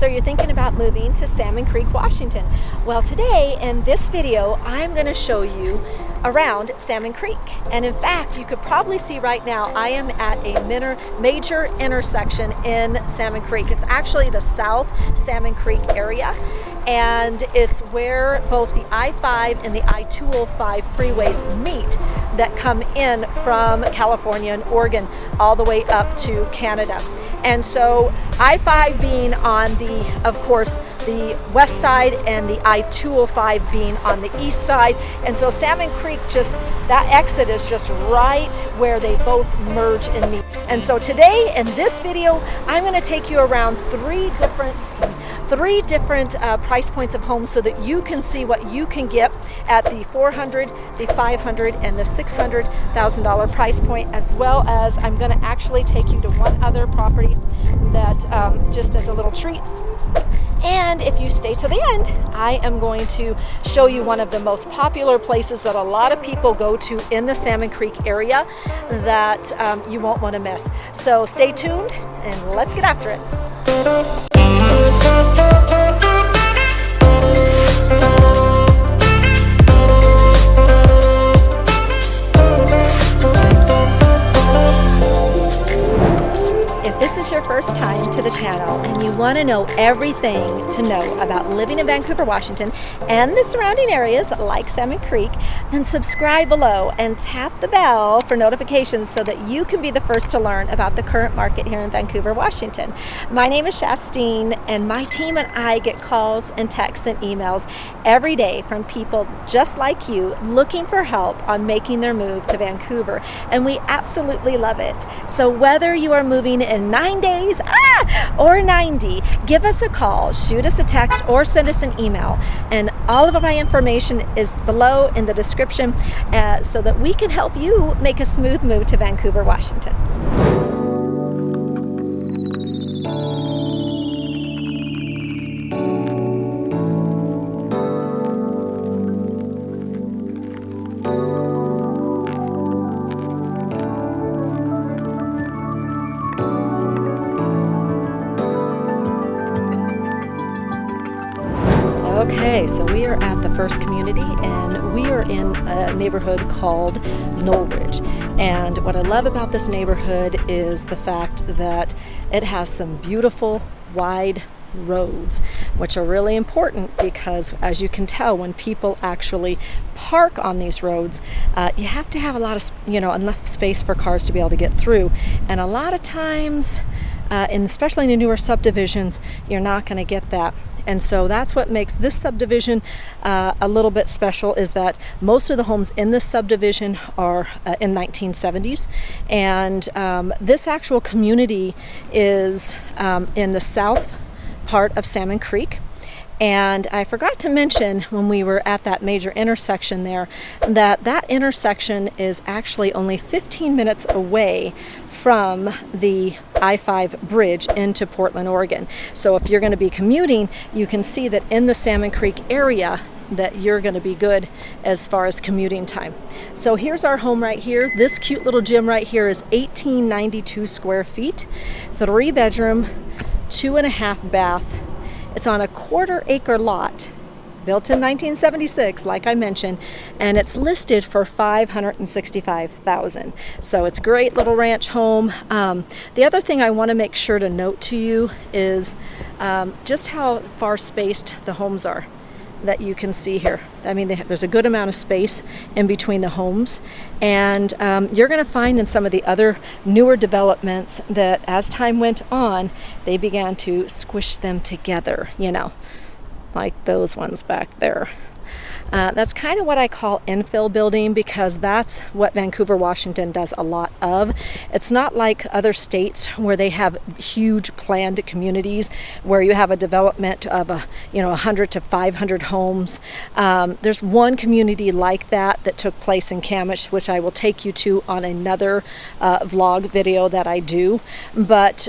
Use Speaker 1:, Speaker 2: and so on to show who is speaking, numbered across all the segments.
Speaker 1: So you're thinking about moving to Salmon Creek, Washington. Well, today in this video, I'm going to show you around Salmon Creek. And in fact, you could probably see right now, I am at a major intersection in Salmon Creek. It's actually the South Salmon Creek area. And it's where both the I-5 and the I-205 freeways meet that come in from California and Oregon all the way up to Canada. And so I-5 being on the, of course, the west side, and the I-205 being on the east side. And so Salmon Creek, just that exit is just right where they both merge and meet. And so today in this video, I'm going to take you around three different price points of homes so that you can see what you can get at the $400,000, the $500,000, and the $600,000 price point, as well as I'm going to actually take you to one other property that just as a little treat. And if you stay to the end, I am going to show you one of the most popular places that a lot of people go to in the Salmon Creek area that you won't want to miss. So stay tuned and let's get after it. If this is your first time to the channel and you want to know everything to know about living in Vancouver, Washington and the surrounding areas like Salmon Creek, then subscribe below and tap the bell for notifications so that you can be the first to learn about the current market here in Vancouver, Washington. My name is Shastine, and my team and I get calls and texts and emails every day from people just like you looking for help on making their move to Vancouver, and we absolutely love it. So whether you are moving in 9 days or 90, give us a call, shoot us a text, or send us an email, and all of my information is below in the description so that we can help you make a smooth move to Vancouver, Washington. Okay, so we are at the first community, and we are in a neighborhood called Knowlridge. And what I love about this neighborhood is the fact that it has some beautiful wide roads, which are really important because, as you can tell, when people actually park on these roads, you have to have a lot of, enough space for cars to be able to get through. And a lot of times, especially in the newer subdivisions, you're not going to get that. And so that's what makes this subdivision a little bit special, is that most of the homes in this subdivision are in 1970s. And this actual community is in the south part of Salmon Creek. And I forgot to mention when we were at that major intersection there that intersection is actually only 15 minutes away from the I-5 bridge into Portland, Oregon. So if you're going to be commuting, you can see that in the Salmon Creek area that you're going to be good as far as commuting time. So here's our home right here. This cute little gym right here is 1892 square feet, 3-bedroom, 2.5 bath. It's on a 1/4 acre lot, built in 1976, like I mentioned, and it's listed for $565,000. So it's a great little ranch home. The other thing I want to make sure to note to you is just how far spaced the homes are that you can see here. I mean, there's a good amount of space in between the homes, and you're going to find in some of the other newer developments that as time went on, they began to squish them together, like those ones back there. That's kind of what I call infill building, because that's what Vancouver, Washington does a lot of. It's not like other states where they have huge planned communities where you have a development of 100 to 500 homes. There's one community like that took place in Camish, which I will take you to on another vlog video that I do. But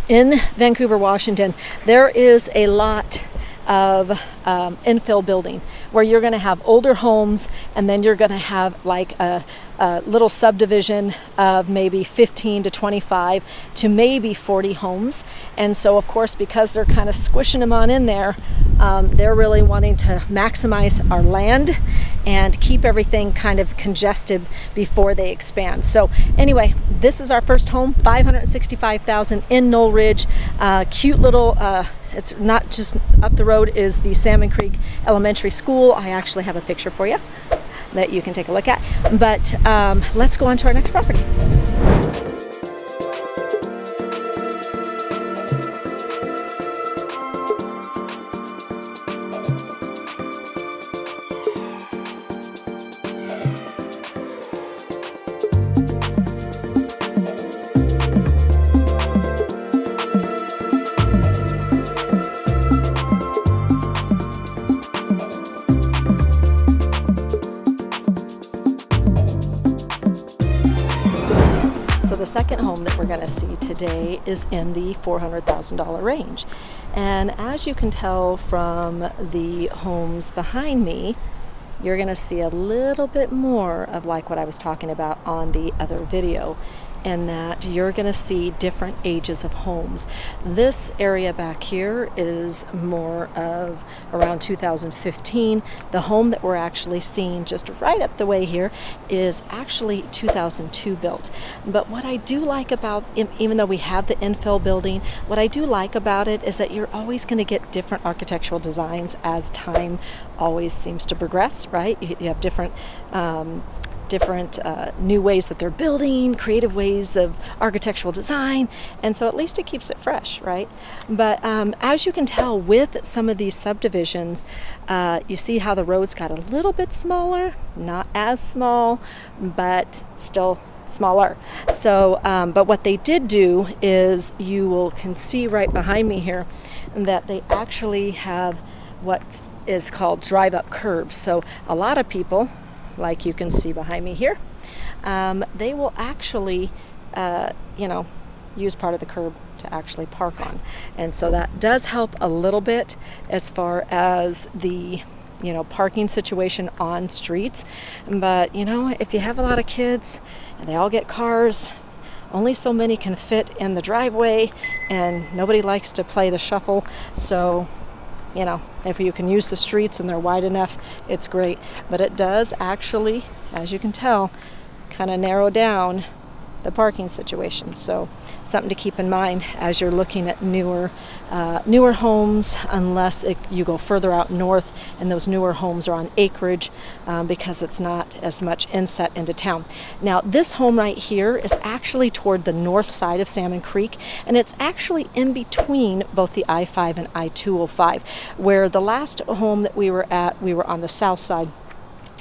Speaker 1: in Vancouver, Washington, there is a lot of infill building, where you're going to have older homes, and then you're going to have like a little subdivision of maybe 15 to 25 to maybe 40 homes. And so of course, because they're kind of squishing them on in there, they're really wanting to maximize our land and keep everything kind of congested before they expand. So anyway, this is our first home, $565,000 in Knoll Ridge. Cute little, it's not just up the road is the Salmon Creek Elementary School. I actually have a picture for you that you can take a look at. But let's go on to our next property. The second home that we're going to see today is in the $400,000 range. And as you can tell from the homes behind me, you're going to see a little bit more of like what I was talking about on the other video, and that you're going to see different ages of homes. This area back here is more of around 2015. The home that we're actually seeing just right up the way here is actually 2002 built. But what I do like about, even though we have the infill building, what I do like about it is that you're always going to get different architectural designs as time always seems to progress, right? You have different new ways that they're building, creative ways of architectural design, and so at least it keeps it fresh, right? But as you can tell with some of these subdivisions, you see how the roads got a little bit smaller, not as small, but still smaller. So, but what they did do is can see right behind me here that they actually have what is called drive-up curbs. So a lot of people, like you can see behind me here, they will actually, use part of the curb to actually park on. And so that does help a little bit as far as the, parking situation on streets. But, if you have a lot of kids and they all get cars, only so many can fit in the driveway, and nobody likes to play the shuffle. So, if you can use the streets and they're wide enough, it's great. But it does actually, as you can tell, kind of narrow down the parking situation. So something to keep in mind as you're looking at newer homes, unless you go further out north and those newer homes are on acreage, because it's not as much inset into town. Now this home right here is actually toward the north side of Salmon Creek, and it's actually in between both the I-5 and I-205, where the last home that we were at, we were on the south side.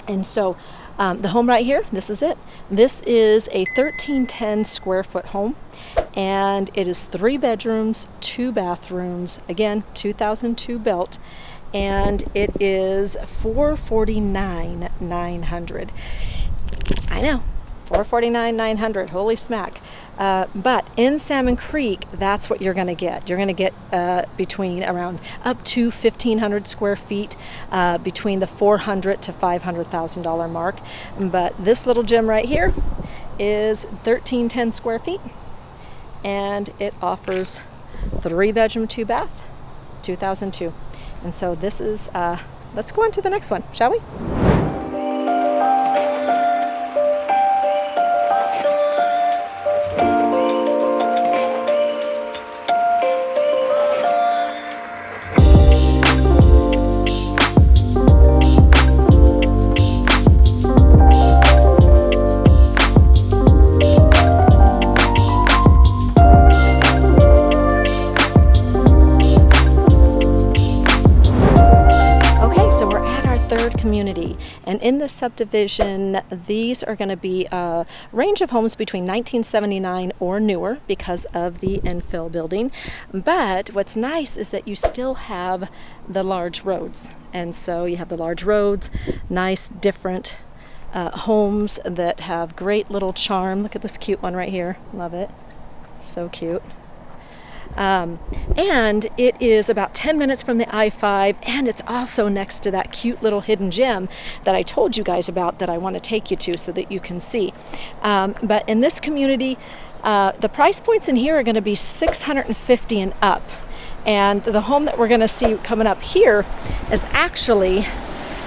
Speaker 1: And so the home right here, this is it. This is a 1310 square foot home, and it is 3 bedrooms, 2 bathrooms, again 2002 built, and it is $449,900. I know, $449,900, holy smack. But in Salmon Creek, that's what you're going to get. You're going to get between around up to 1,500 square feet, between the $400,000 to $500,000 mark. But this little gem right here is 1310 square feet, and it offers 3 bedroom, 2 bath, 2002. And so this is, let's go on to the next one, shall we? Community, and in this subdivision, these are going to be a range of homes between 1979 or newer because of the infill building. But what's nice is that you still have the large roads, and so you have the large roads, nice different homes that have great little charm. Look at this cute one right here, love it, so cute. And it is about 10 minutes from the I-5, and it's also next to that cute little hidden gem that I told you guys about that I want to take you to so that you can see. But in this community, the price points in here are going to be $650 and up. And the home that we're going to see coming up here is actually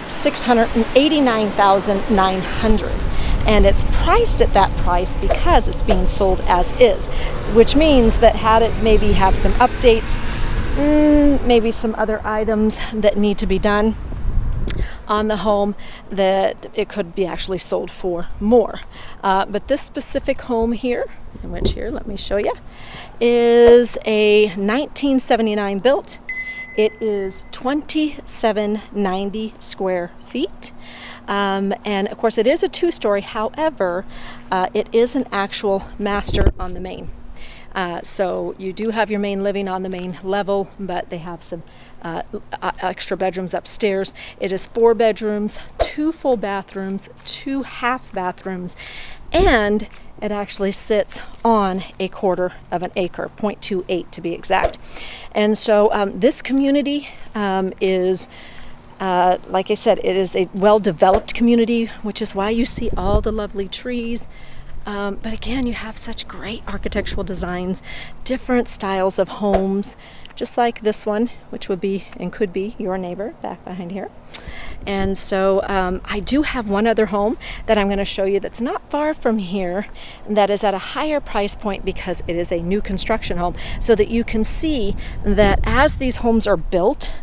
Speaker 1: $689,900. And it's priced at that price because it's being sold as is, which means that had it maybe have some updates, maybe some other items that need to be done on the home, that it could be actually sold for more. But this specific home here, which here, let me show you, is a 1979 built. It is 2790 square feet. And of course it is a two-story, however, it is an actual master on the main. So you do have your main living on the main level, but they have some extra bedrooms upstairs. It is 4 bedrooms, 2 full bathrooms, 2 half bathrooms, and it actually sits on a quarter of an acre, 0.28 to be exact. And so this community is like I said, it is a well-developed community, which is why you see all the lovely trees. But again, you have such great architectural designs, different styles of homes, just like this one, which would be and could be your neighbor back behind here. And so I do have one other home that I'm going to show you that's not far from here, that is at a higher price point because it is a new construction home, so that you can see that as these homes are built,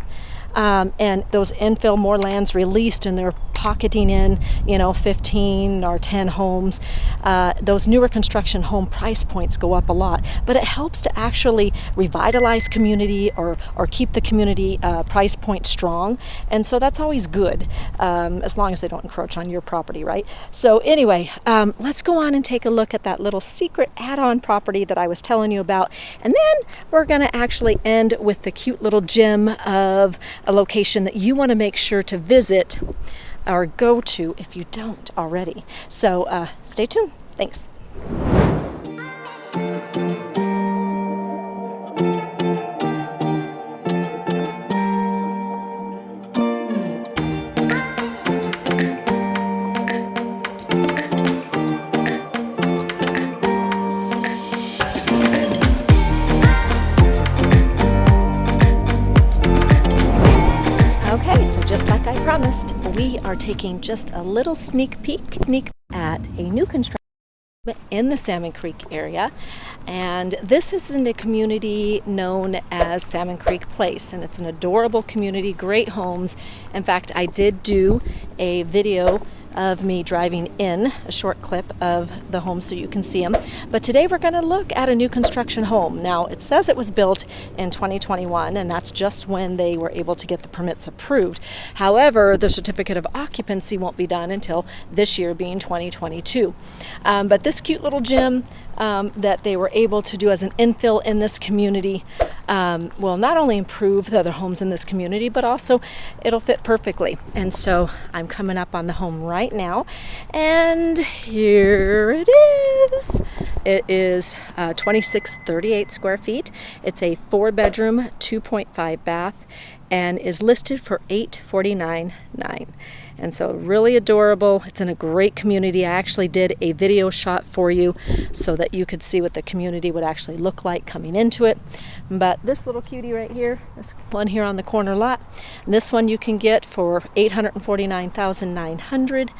Speaker 1: and those infill more lands released and they're pocketing in, 15 or 10 homes, those newer construction home price points go up a lot. But it helps to actually revitalize community or keep the community price point strong. And so that's always good, as long as they don't encroach on your property, right? So anyway, let's go on and take a look at that little secret add-on property that I was telling you about. And then we're going to actually end with the cute little gem of a location that you want to make sure to visit or go to if you don't already. So stay tuned. Thanks. Just like I promised, we are taking just a little sneak peek at a new construction in the Salmon Creek area. And this is in a community known as Salmon Creek Place, and it's an adorable community, great homes. In fact, I did do a video of me driving in, a short clip of the home so you can see them. But today we're going to look at a new construction home. Now, it says it was built in 2021, and that's just when they were able to get the permits approved. However, the certificate of occupancy won't be done until this year, being 2022. But this cute little gym that they were able to do as an infill in this community will not only improve the other homes in this community, but also it'll fit perfectly. And so I'm coming up on the home right now, and here it is. It is 2638 square feet. It's a 4-bedroom, 2.5 bath, and is listed for $849,900. And so really adorable. It's in a great community. I actually did a video shot for you so that you could see what the community would actually look like coming into it. But this little cutie right here, this one here on the corner lot, this one you can get for $849,900,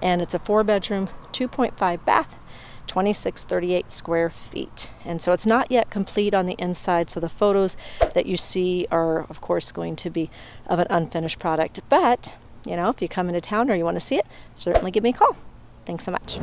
Speaker 1: and it's a 4-bedroom, 2.5 bath, 2638 square feet. And so it's not yet complete on the inside, so the photos that you see are of course going to be of an unfinished product. But if you come into town or you want to see it, certainly give me a call. Thanks so much.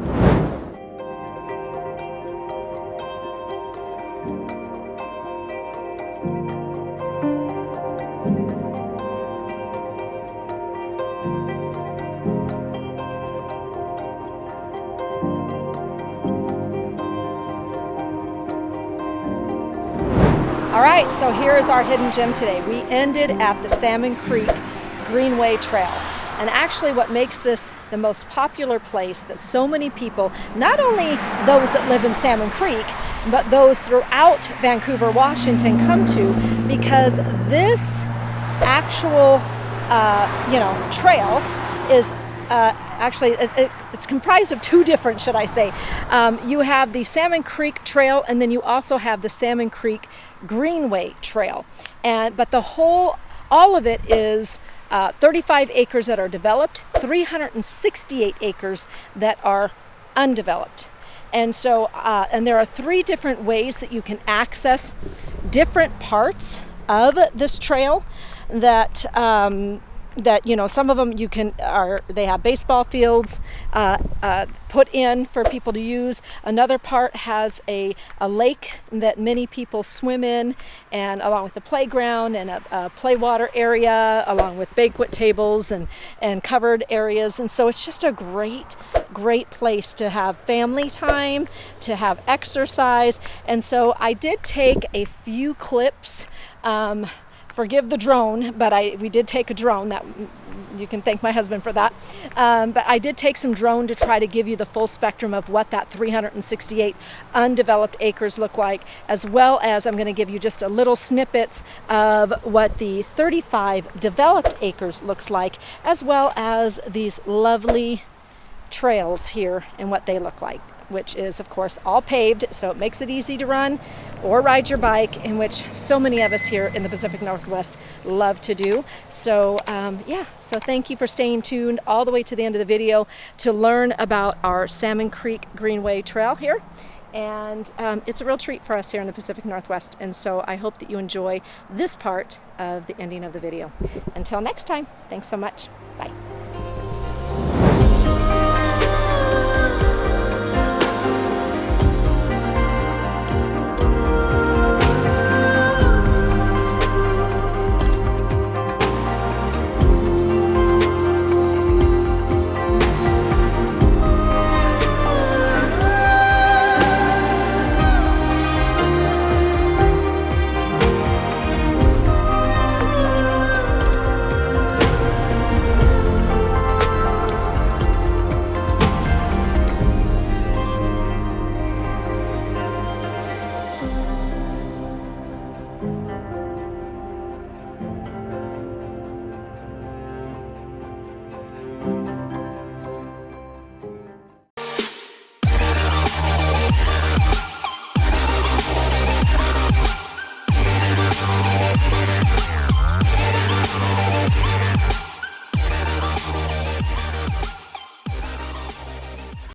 Speaker 1: All right, so here is our hidden gem today. We ended at the Salmon Creek Greenway Trail. And actually what makes this the most popular place that so many people, not only those that live in Salmon Creek, but those throughout Vancouver, Washington come to, because this actual trail is actually it's comprised of two different, should I say. You have the Salmon Creek Trail, and then you also have the Salmon Creek Greenway Trail. But all of it is 35 acres that are developed, 368 acres that are undeveloped. And so, and there are 3 different ways that you can access different parts of this trail that some of them they have baseball fields put in for people to use. Another part has a lake that many people swim in, and along with the playground and a play water area, along with banquet tables and covered areas. And so it's just a great place to have family time, to have exercise. And so I did take a few clips. Forgive the drone, but we did take a drone. That you can thank my husband for that. But I did take some drone to try to give you the full spectrum of what that 368 undeveloped acres look like, as well as I'm going to give you just a little snippets of what the 35 developed acres looks like, as well as these lovely trails here and what they look like, which is of course all paved, so it makes it easy to run or ride your bike, in which so many of us here in the Pacific Northwest love to do. So so thank you for staying tuned all the way to the end of the video to learn about our Salmon Creek Greenway Trail here. And it's a real treat for us here in the Pacific Northwest, and so I hope that you enjoy this part of the ending of the video. Until next time, thanks so much. Bye.